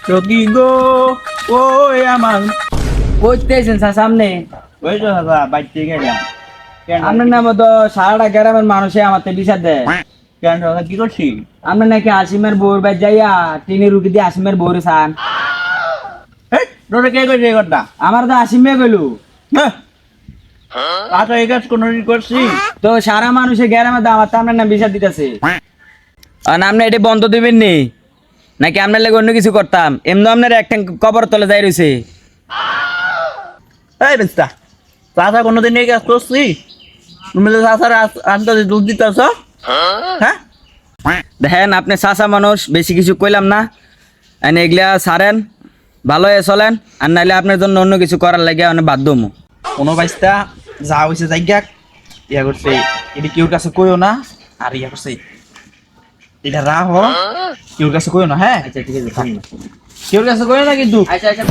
সখী গো ওই আমার কইতেছেন স্যার সামনে ওই তো দাদা বাইতে গেলাম কেন আপনার নাম তো সারাটা গ্রামের মানুষে আমাকে বিচার দেয় কেন দাদা কি করছি আপনার নাকি আসিমের বউর বাড়ি যাইয়া টিনি রুটি দিয়ে আসিমের বউরে চান এই তোরে কে কইছে এই কথা আমার তো আসিমে গেলু হ্যাঁ আচ্ছা এই কাজ কোনদিন করছি তো সারা মানুষে গ্রামের দাম আপনার নাম বিচার দিতেছে আর আপনি এটা বন্ধ দিবেন নি নাকি আপনার লাগে অন্য কিছু করতাম এমনি আপনার একটা কবর তলে যাই রয়েছে এই বেস্তা চাচা কোনোদিন এই কাজ করছি তুমি তো চাচার আন্দাজে দুধ দিতেছ হ্যাঁ দেখেন আপনি চাচা মানুষ বেশি কিছু কইলাম না এনে এগুলা সারেন ভালো হয়ে চলেন আর নাইলে আপনার জন্য অন্য কিছু করার লাগে অনেক বাধ্য হমু। কোনো বাইস্তা যা হয়েছে যাইগাক ইয়া করছে এটা কেউ কাছে কইও না আর ইয়া করছে এটা রাহ কেউ কাছে কইও না হ্যাঁ আচ্ছা ঠিক আছে কেউ কাছে কইও না কিন্তু আচ্ছা আচ্ছা